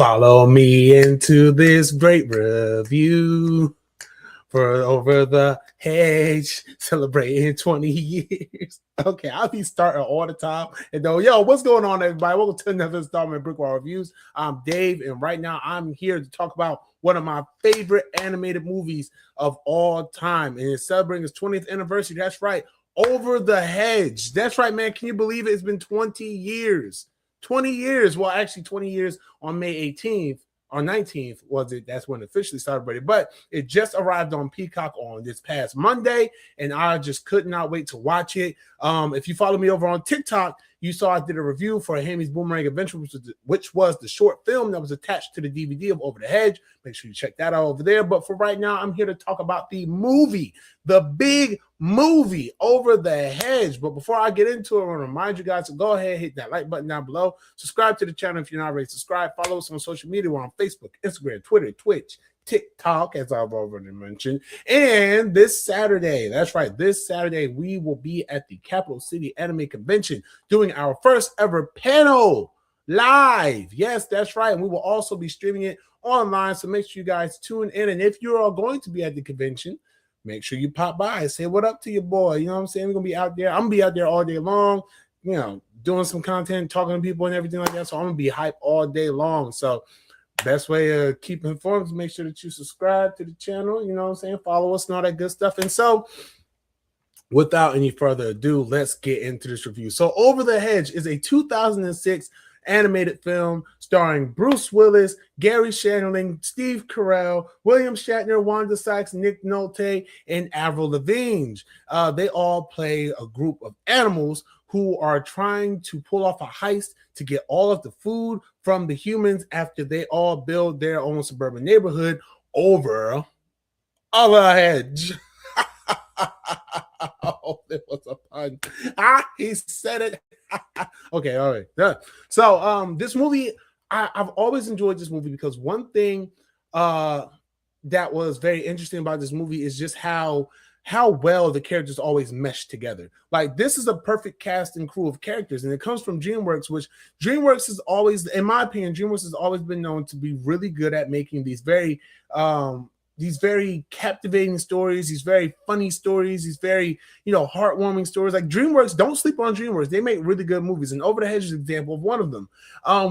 Follow me into this great review for Over the Hedge, celebrating 20 years. Okay, I'll be starting all the time. And though, yo, what's going on, everybody? Welcome to another installment of BrickWall Reviews. I'm Dave, and right now I'm here to talk about one of my favorite animated movies of all time, and it's celebrating its 20th anniversary. That's right, Over the Hedge. That's right, man. Can you believe it? It's been 20 years. 20 years. Well, actually 20 years on May 18th or 19th was it. That's when it officially celebrated. But it just arrived on Peacock on this past Monday, and I just could not wait to watch it. If you follow me over on TikTok, you saw I did a review for Hammy's Boomerang Adventure, which was the short film that was attached to the DVD of Over the Hedge. Make sure you check that out over there. But for right now, I'm here to talk about the movie, the big movie, Over the Hedge. But before I get into it, I want to remind you guys to go ahead, hit that like button down below. Subscribe to the channel if you're not already subscribed. Follow us on social media. We're on Facebook, Instagram, Twitter, Twitch, TikTok, as I've already mentioned. And this Saturday, that's right, this Saturday, we will be at the Capital City Anime Convention doing our first ever panel live. Yes, that's right. And we will also be streaming it online. So make sure you guys tune in. And if you are going to be at the convention, make sure you pop by, say what up to your boy. You know what I'm saying? We're going to be out there. I'm going to be out there all day long, you know, doing some content, talking to people and everything like that. So I'm going to be hyped all day long. So best way to keep informed is make sure that you subscribe to the channel, you know what I'm saying? Follow us and all that good stuff. And so without any further ado, let's get into this review. So Over the Hedge is a 2006 animated film starring Bruce Willis, Gary Shandling, Steve Carell, William Shatner, Wanda Sykes, Nick Nolte, and Avril Lavigne. They all play a group of animals who are trying to pull off a heist to get all of the food from the humans after they all build their own suburban neighborhood over a hedge. Oh, there was a pun. He said it. Okay, all right. Done. So this movie, I've always enjoyed this movie because one thing that was very interesting about this movie is just how well the characters always mesh together. Like, this is a perfect cast and crew of characters, and it comes from DreamWorks, which DreamWorks is always, in my opinion, DreamWorks has always been known to be really good at making these very captivating stories, these very funny stories, these very, you know, heartwarming stories. Like, DreamWorks, don't sleep on DreamWorks. They make really good movies, and Over the Hedge is an example of one of them.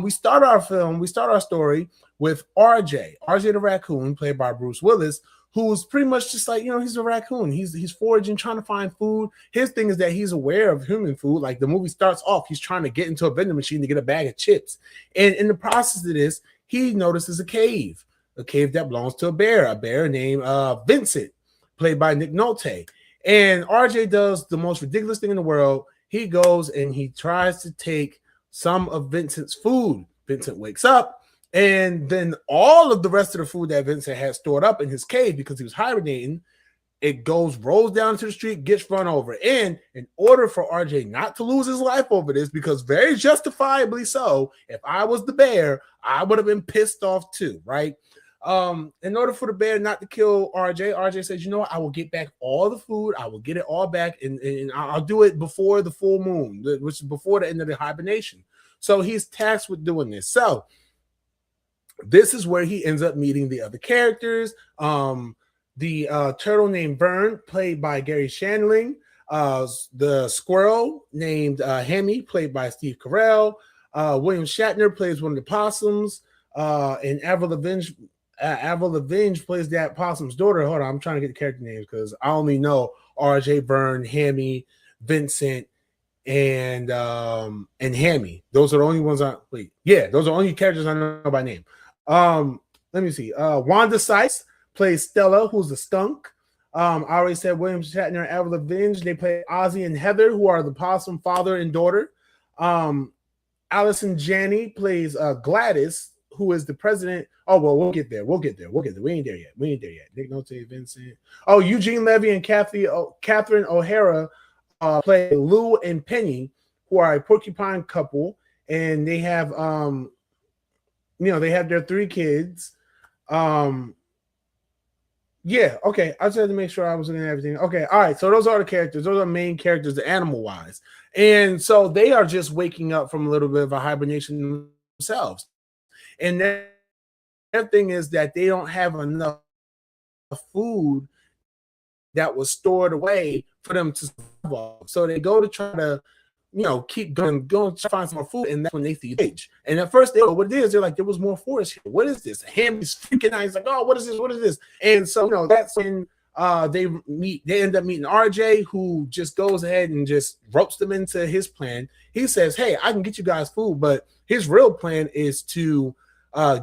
We start our story with RJ the raccoon, played by Bruce Willis, who's pretty much just like, you know, he's a raccoon. He's foraging, trying to find food. His thing is that he's aware of human food. Like, the movie starts off, he's trying to get into a vending machine to get a bag of chips. And in the process of this, he notices a cave that belongs to a bear named Vincent, played by Nick Nolte. And RJ does the most ridiculous thing in the world. He goes and he tries to take some of Vincent's food. Vincent wakes up, and then all of the rest of the food that Vincent had stored up in his cave because he was hibernating, it rolls down to the street, gets run over. And in order for RJ not to lose his life over this, because very justifiably so, if I was the bear, I would have been pissed off too, right? In order for the bear not to kill RJ says, you know what, I will get back all the food, I will get it all back, and I'll do it before the full moon, which is before the end of the hibernation. So he's tasked with doing this. So this is where he ends up meeting the other characters. The turtle named Vern, played by Gary Shandling. The squirrel named Hammy, played by Steve Carell. William Shatner plays one of the possums. And Avril Lavigne plays that possum's daughter. Hold on, I'm trying to get the character names because I only know RJ, Vern, Hammy, Vincent, and Hammy. Those are the only ones those are the only characters I know by name. Let me see. Wanda Sykes plays Stella, who's the skunk. I already said William Shatner and Avril Lavigne. They play Ozzy and Heather, who are the possum father and daughter. Allison Janney plays Gladys, who is the president. Oh, well, we'll get there. We ain't there yet. Nick Nolte, Vincent. Oh, Eugene Levy and Catherine O'Hara play Lou and Penny, who are a porcupine couple, and they have they have their 3 kids. Yeah, okay. I just had to make sure I was looking at everything. Okay, all right. So those are the characters. Those are the main characters, the animal-wise. And so they are just waking up from a little bit of a hibernation themselves. And their thing is that they don't have enough food that was stored away for them to survive off. So they go to try to, keep going to find some more food, and that's when they see Hedge. And at first, they go, what it is? They're like, there was more forest here. What is this? Hammy's freaking out. He's like, oh, what is this? What is this? And so, that's when they end up meeting RJ, who just goes ahead and just ropes them into his plan. He says, hey, I can get you guys food, but his real plan is to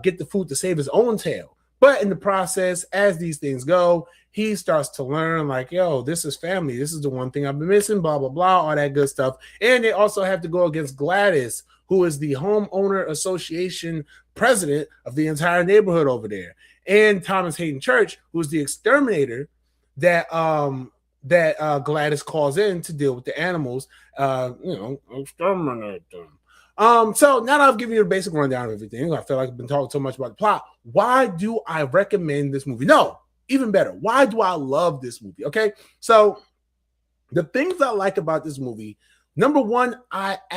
get the food to save his own tail. But in the process, as these things go, he starts to learn like, yo, this is family. This is the one thing I've been missing, blah, blah, blah, all that good stuff. And they also have to go against Gladys, who is the homeowner association president of the entire neighborhood over there. And Thomas Hayden Church, who's the exterminator that Gladys calls in to deal with the animals, exterminate them. So now that I've given you a basic rundown of everything, I feel like I've been talking so much about the plot. Why do I recommend this movie? No, even better. Why do I love this movie? Okay, so the things I like about this movie, number one, RJ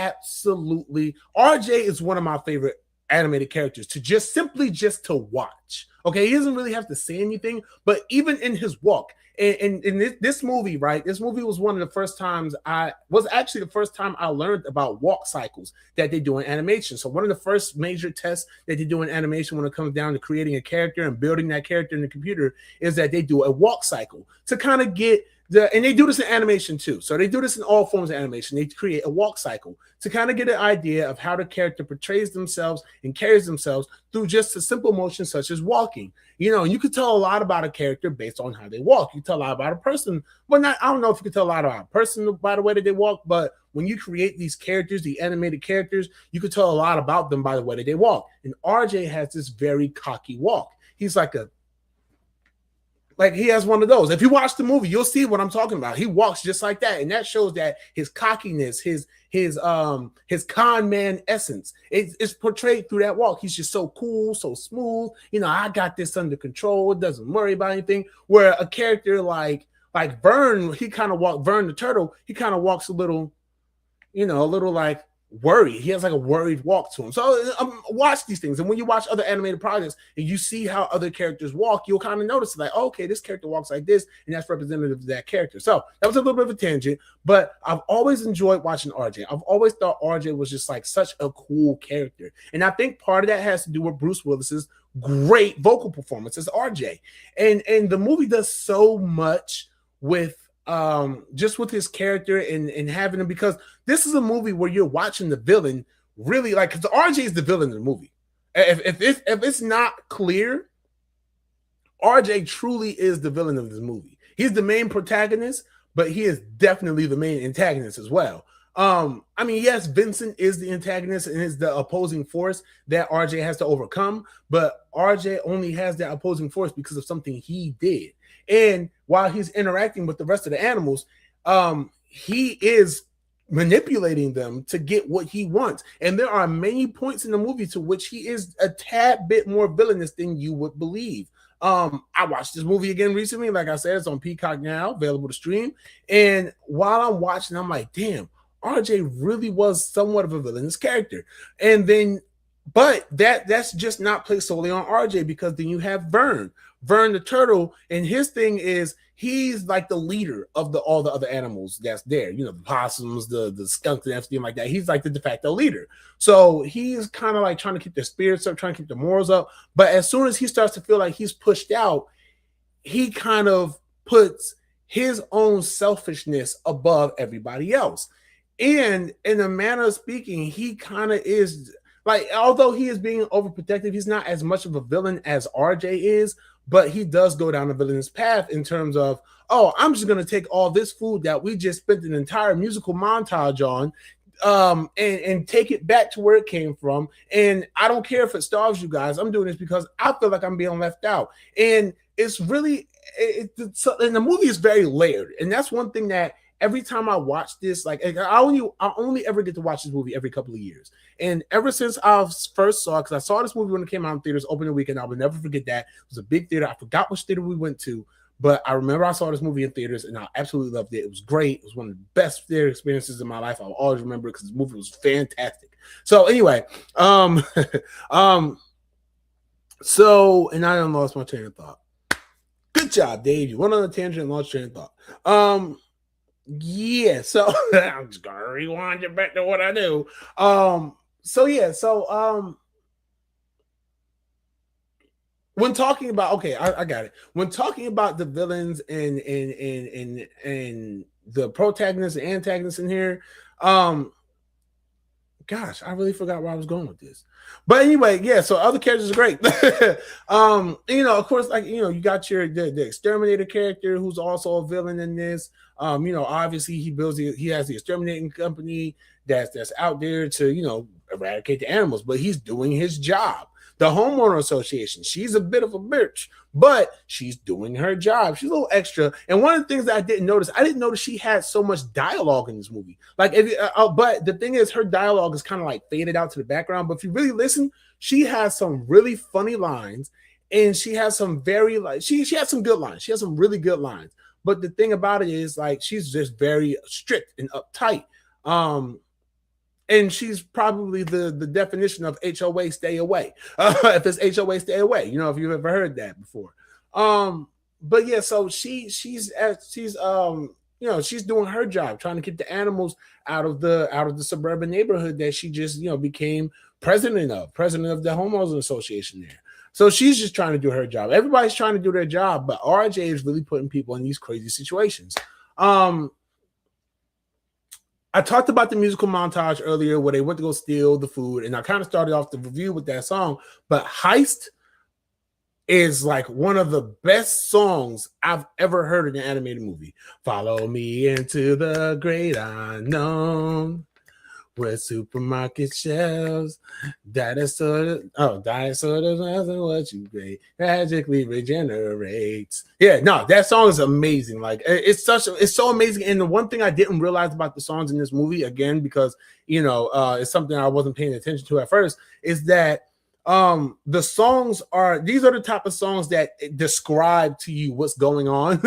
is one of my favorite animated characters to just to watch. Okay, he doesn't really have to say anything, but even in his walk, and in this movie, right? This movie was one of the first times I learned about walk cycles that they do in animation. So one of the first major tests that they do in animation when it comes down to creating a character and building that character in the computer is that they do a walk cycle to kind of get and they do this in animation too. So they do this in all forms of animation. They create a walk cycle to kind of get an idea of how the character portrays themselves and carries themselves through just a simple motion such as walking. And you could tell a lot about a character based on how they walk. You tell a lot about a person. Well, I don't know if you could tell a lot about a person by the way that they walk, but when you create these characters, the animated characters, you could tell a lot about them by the way that they walk. And RJ has this very cocky walk. He's he has one of those. If you watch the movie, you'll see what I'm talking about. He walks just like that, and that shows that his cockiness, his con man essence, it's portrayed through that walk. He's just so cool, so smooth. I got this under control. It doesn't worry about anything. Where a character like Vern, Vern the turtle, he kind of walks a little like worried. He has like a worried walk to him. So watch these things, and when you watch other animated projects and you see how other characters walk, you'll kind of notice like, oh, okay, this character walks like this, and that's representative of that character. So that was a little bit of a tangent, but I've always enjoyed watching RJ. I've always thought RJ was just like such a cool character, and I think part of that has to do with Bruce Willis's great vocal performance as RJ, and the movie does so much with just with his character and having him, because this is a movie where you're watching the villain really because RJ is the villain in the movie. If it's not clear, RJ truly is the villain of this movie. He's the main protagonist, but he is definitely the main antagonist as well. Yes, Vincent is the antagonist and is the opposing force that RJ has to overcome, but RJ only has that opposing force because of something he did. And while he's interacting with the rest of the animals, he is manipulating them to get what he wants. And there are many points in the movie to which he is a tad bit more villainous than you would believe. I watched this movie again recently. Like I said, it's on Peacock now, available to stream. And while I'm watching, I'm like, damn, RJ really was somewhat of a villainous character. And then, but that's just not placed solely on RJ, because then you have Vern the turtle, and his thing is he's like the leader of all the other animals that's there. The possums, the skunks, and everything like that. He's like the de facto leader. So he's kind of like trying to keep their spirits up, trying to keep their morals up. But as soon as he starts to feel like he's pushed out, he kind of puts his own selfishness above everybody else. And in a manner of speaking, he kind of is although he is being overprotective, he's not as much of a villain as RJ is, but he does go down a villainous path in terms of, oh, I'm just going to take all this food that we just spent an entire musical montage on and take it back to where it came from. And I don't care if it starves you guys. I'm doing this because I feel like I'm being left out. And it's really, and the movie is very layered. And that's one thing that every time I watch this, I only ever get to watch this movie every couple of years. And ever since I first saw it, because I saw this movie when it came out in theaters, opening weekend, I will never forget that. It was a big theater. I forgot which theater we went to, but I remember I saw this movie in theaters and I absolutely loved it. It was great. It was one of the best theater experiences in my life. I'll always remember it because the movie was fantastic. So anyway, So, and I done lost my train of thought. Good job, Dave. You went on a tangent and lost train of thought. Yeah, so I'm just gonna rewind you back to what I do. So yeah, so when talking about I got it. When talking about the villains and the protagonists and antagonists in here, um, gosh, I really forgot where I was going with this. But anyway, yeah, so other characters are great. Of course, like you got the exterminator character who's also a villain in this. Obviously he has the exterminating company that's out there to, eradicate the animals, but he's doing his job. The homeowner association, she's a bit of a bitch, but she's doing her job. She's a little extra. And one of the things that I didn't notice she had so much dialogue in this movie. Like, but the thing is, her dialogue is kind of like faded out to the background. But if you really listen, she has some really funny lines, and she has some very she has some good lines. She has some really good lines. But the thing about it is, like, she's just very strict and uptight. And she's probably the definition of HOA stay away. If it's HOA stay away, if you've ever heard that before. But yeah, so she's doing her job, trying to get the animals out of the suburban neighborhood that she just became president of the homeowners association there. So she's just trying to do her job. Everybody's trying to do their job, but RJ is really putting people in these crazy situations. I talked about the musical montage earlier where they went to go steal the food, and I kind of started off the review with that song. But Heist is like one of the best songs I've ever heard in an animated movie. Follow me into the great unknown, where supermarket shelves, dinosaur doesn't what you pay, magically regenerates. Yeah, no, that song is amazing. Like, it's so amazing. And the one thing I didn't realize about the songs in this movie, again, because it's something I wasn't paying attention to at first, is that the songs these are the type of songs that describe to you what's going on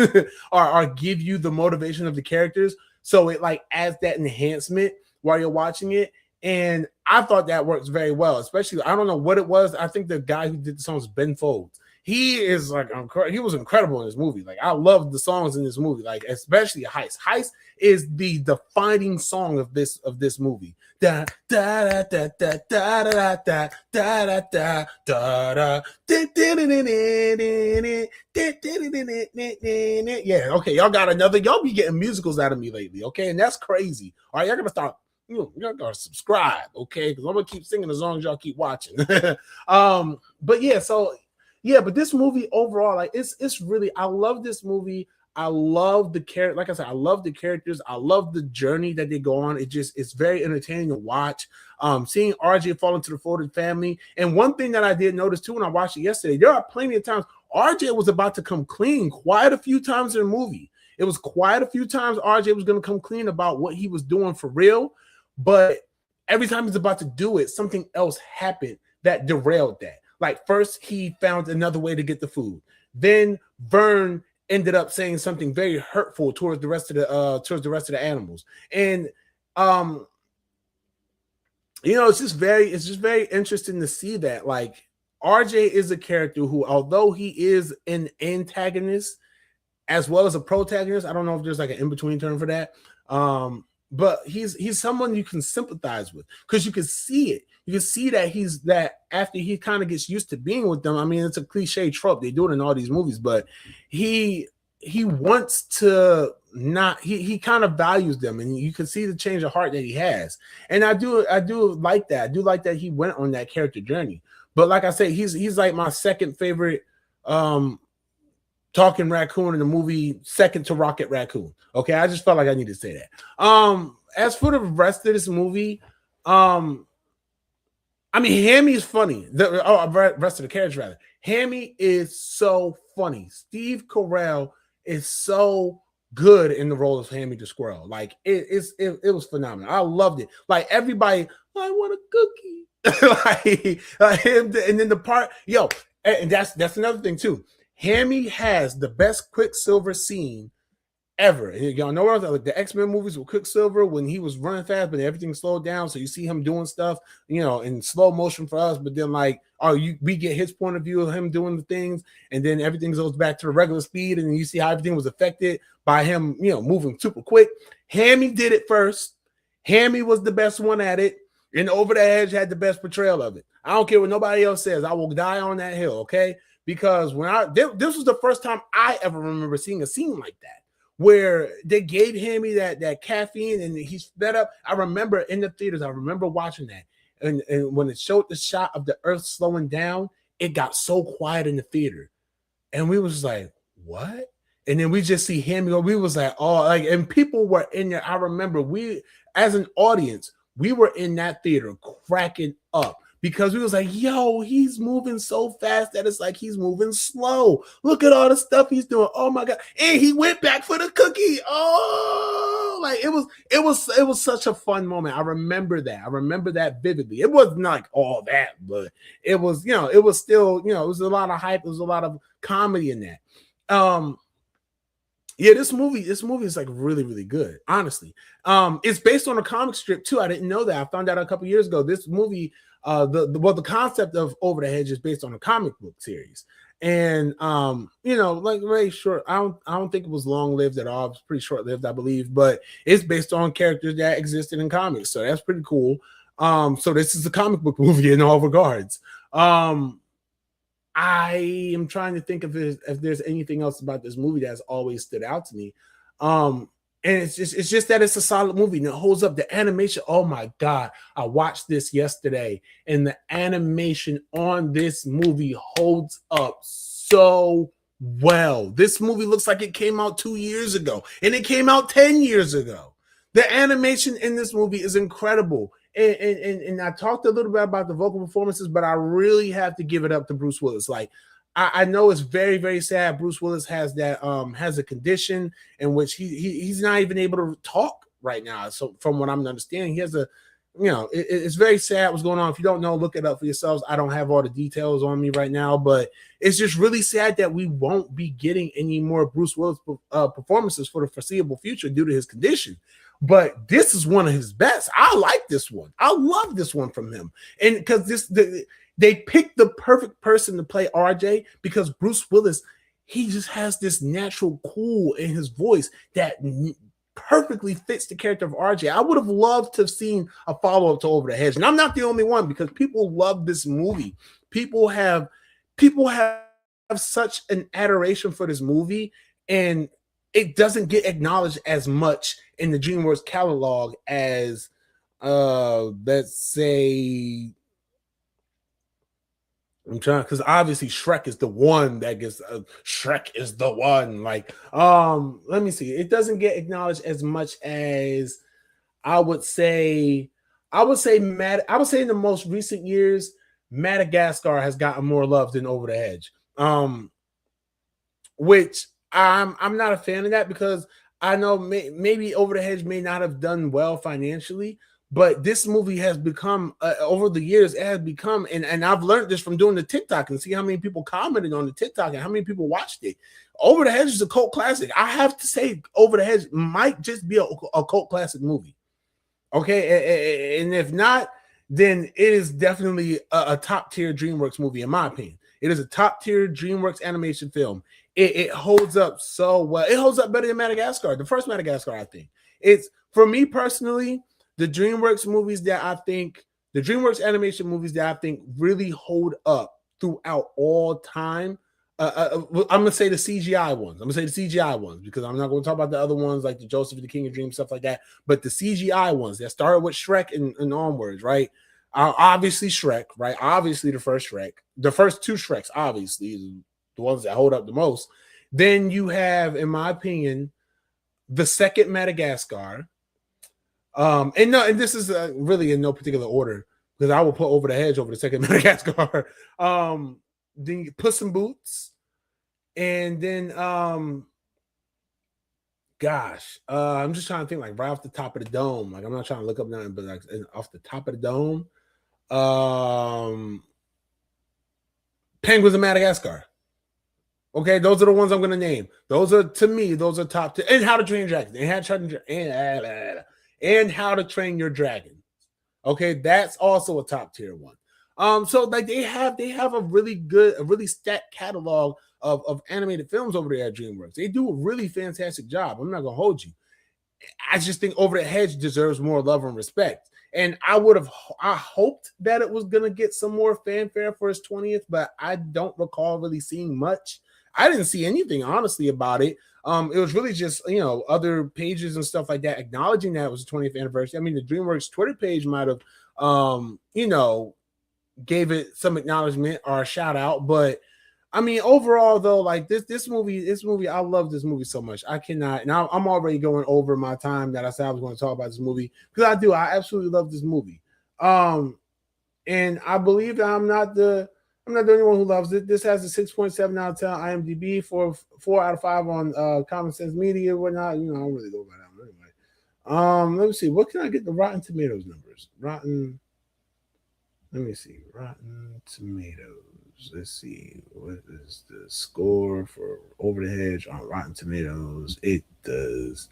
or give you the motivation of the characters. So it like adds that enhancement while you're watching it. And I thought that works very well, especially, I don't know what it was. I think the guy who did the songs, Ben Folds, he is like, he was incredible in this movie. Like, I love the songs in this movie, like especially Heist. Heist is the defining song of this movie. Da da da da da da da da da da da. Yeah, okay, y'all got another. Y'all be getting musicals out of me lately, okay, and that's crazy. All right, y'all gonna start. Y'all gotta subscribe, okay? Because I'm gonna keep singing as long as y'all keep watching. But yeah, so yeah, but this movie overall, like, it's really, I love this movie. I love the character. Like I said, I love the characters. I love the journey that they go on. It's very entertaining to watch. Seeing RJ fall into the folded family. And one thing that I did notice too when I watched it yesterday, there are plenty of times RJ was about to come clean quite a few times in the movie. It was quite a few times RJ was going to come clean about what he was doing for real. But every time he's about to do it, something else happened that derailed that. Like, first he found another way to get the food. Then Vern ended up saying something very hurtful towards the rest of the animals. And it's just very interesting to see that, like, RJ is a character who, although he is an antagonist as well as a protagonist, I don't know if there's like an in-between term for that. But he's someone you can sympathize with, because you can see it. You can see that after he kind of gets used to being with them. I mean, it's a cliche trope. They do it in all these movies, but he wants to not. He kind of values them, and you can see the change of heart that he has. And I do like that. I do like that he went on that character journey. But like I say, he's like my second favorite talking raccoon in the movie, second to Rocket Raccoon. Okay, I just felt like I needed to say that. As for the rest of this movie, I mean, Hammy is funny. The rest of the characters, rather. Hammy is so funny. Steve Carell is so good in the role of Hammy the Squirrel. Like, it was phenomenal. I loved it. Like, everybody, I want a cookie. like him, and then the part, and that's another thing too. Hammy has the best Quicksilver scene ever. And y'all know what like the X-Men movies with Quicksilver when he was running fast, but everything slowed down. So you see him doing stuff, in slow motion for us, but then we get his point of view of him doing the things, and then everything goes back to the regular speed, and then you see how everything was affected by him, moving super quick. Hammy did it first. Hammy was the best one at it, and Over the Hedge had the best portrayal of it. I don't care what nobody else says. I will die on that hill, okay? Because this was the first time I ever remember seeing a scene like that, where they gave Hammy that caffeine and he's fed up. I remember in the theaters, I remember watching that. And when it showed the shot of the earth slowing down, it got so quiet in the theater. And we was like, what? And then we just see Hammy. We was like, oh, and people were in there. I remember we, as an audience, we were in that theater cracking up. Because we was like, yo, he's moving so fast that it's like he's moving slow. Look at all the stuff he's doing. Oh my God. And he went back for the cookie. Oh, it was such a fun moment. I remember that. I remember that vividly. It wasn't like all that, but it was, it was still, it was a lot of hype. It was a lot of comedy in that. Yeah, this movie is like really, really good, honestly. It's based on a comic strip too. I didn't know that. I found out a couple years ago. This movie, the concept of Over the Hedge is based on a comic book series, and like very short. I don't think it was long lived at all. It was pretty short lived, I believe, but it's based on characters that existed in comics, so that's pretty cool. So this is a comic book movie in all regards. I am trying to think if there's anything else about this movie that's always stood out to me. And it's just that it's a solid movie and it holds up. The animation, oh my God, I watched this yesterday and the animation on this movie holds up so well. This movie looks like it came out 2 years ago and it came out 10 years ago. The animation in this movie is incredible. And I talked a little bit about the vocal performances, but I really have to give it up to Bruce Willis. Like, I know it's very, very sad. Bruce Willis has a condition in which he's not even able to talk right now. So from what I'm understanding, he has it's very sad what's going on. If you don't know, look it up for yourselves. I don't have all the details on me right now, but it's just really sad that we won't be getting any more Bruce Willis performances for the foreseeable future due to his condition. But this is one of his best. I like this one. I love this one from him. And because they picked the perfect person to play RJ, because Bruce Willis, he just has this natural cool in his voice that perfectly fits the character of RJ. I would have loved to have seen a follow-up to Over the Hedge. And I'm not the only one, because people love this movie. People have such an adoration for this movie, and it doesn't get acknowledged as much in the DreamWorks catalog as let's say, I'm trying, because obviously Shrek is the one that gets Shrek is the one. Like, let me see. It doesn't get acknowledged as much as I would say in the most recent years, Madagascar has gotten more love than Over the Hedge. Which I'm not a fan of that, because I know maybe Over the Hedge may not have done well financially, but this movie has become over the years, it has become, and I've learned this from doing the TikTok and see how many people commented on the TikTok and how many people watched it. Over the Hedge is a cult classic. I have to say, Over the Hedge might just be a cult classic movie. Okay, and if not, then it is definitely a top tier DreamWorks movie, in my opinion. It is a top tier DreamWorks animation film. It holds up so well. It holds up better than Madagascar, the first Madagascar, I think. It's, for me personally, the DreamWorks animation movies that I think really hold up throughout all time. I'm going to say the CGI ones. Because I'm not going to talk about the other ones like the Joseph and the King of Dreams, stuff like that. But the CGI ones that started with Shrek and onwards, right? Obviously Shrek, right? Obviously the first Shrek. The first two Shreks, obviously, the ones that hold up the most. Then you have, in my opinion, the second Madagascar. And this is really in no particular order, because I will put Over the Hedge over the second Madagascar. Then Puss in Boots, and then I'm just trying to think, like, right off the top of the dome. Like, I'm not trying to look up nothing, but like off the top of the dome, Penguins of Madagascar. Okay, those are the ones I'm gonna name. Those are, to me, those are top 10. And How to Train Your Dragon. And How to Train Your Dragon. Okay, that's also a top tier one. So like they have a really good, a really stacked catalog of animated films over there at DreamWorks. They do a really fantastic job. I'm not gonna hold you. I just think Over the Hedge deserves more love and respect. And I hoped that it was gonna get some more fanfare for its 20th, but I don't recall really seeing much. I didn't see anything honestly about it. It was really just other pages and stuff like that acknowledging that it was the 20th anniversary. I mean, the DreamWorks Twitter page might have gave it some acknowledgement or a shout out, but I mean, overall though, like this movie, I love this movie so much. I cannot, and I'm already going over my time that I said I was going to talk about this movie because I absolutely love this movie. And I believe that I'm not the only one who loves it. This has a 6.7 out of 10 IMDb, 4 out of 5 on Common Sense Media, whatnot. I don't really go by that one anyway. Let me see. What can I get the Rotten Tomatoes numbers? Let me see. Rotten Tomatoes. Let's see. What is the score for Over the Hedge on Rotten Tomatoes? It does.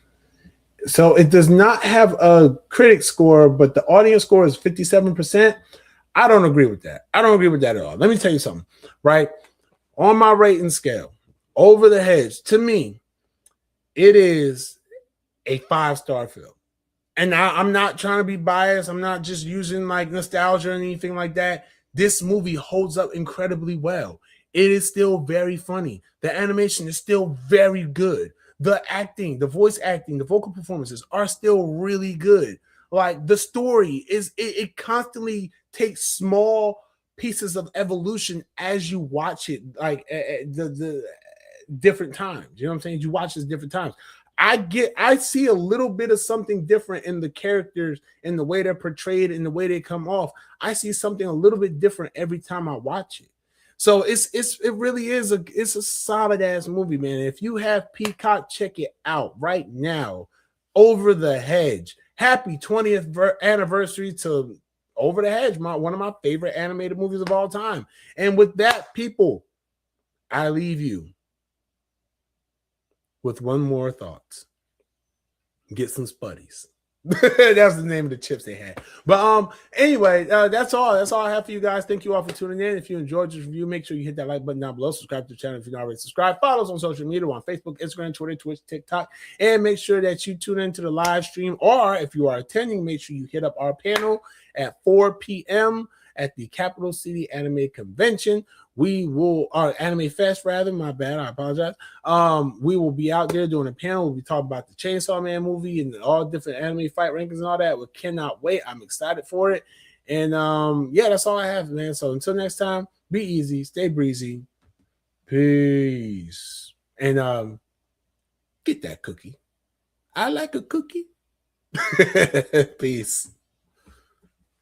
So it does not have a critic score, but the audience score is 57%. I don't agree with that. I don't agree with that at all. Let me tell you something, right? On my rating scale, Over the Hedge, to me, it is a 5-star film. And I'm not trying to be biased. I'm not just using like nostalgia or anything like that. This movie holds up incredibly well. It is still very funny. The animation is still very good. The acting, the voice acting, the vocal performances are still really good. Like the story it constantly takes small pieces of evolution as you watch it, like the different times. You know what I'm saying? You watch this different times. I see a little bit of something different in the characters, in the way they're portrayed, in the way they come off. I see something a little bit different every time I watch it. So it really is it's a solid ass movie, man. If you have Peacock, check it out right now. Over the Hedge. Happy 20th anniversary to Over the Hedge, one of my favorite animated movies of all time. And with that, people, I leave you with one more thought. Get some Spuddies. That's the name of the chips they had. But anyway, that's all I have for you guys. Thank you all for tuning in. If you enjoyed this review, make sure you hit that like button down below. Subscribe to the channel if you're not already subscribed. Follow us on social media on Facebook, Instagram, Twitter, Twitch, TikTok, and make sure that you tune into the live stream, or if you are attending, make sure you hit up our panel at 4 p.m. at the Capital City Anime Convention. Anime Fest rather, my bad, I apologize. We will be out there doing a panel. We'll be talking about the Chainsaw Man movie and all different anime fight rankings and all that. We cannot wait. I'm excited for it. And yeah, that's all I have, man. So until next time, be easy, stay breezy. Peace. And get that cookie. I like a cookie. Peace.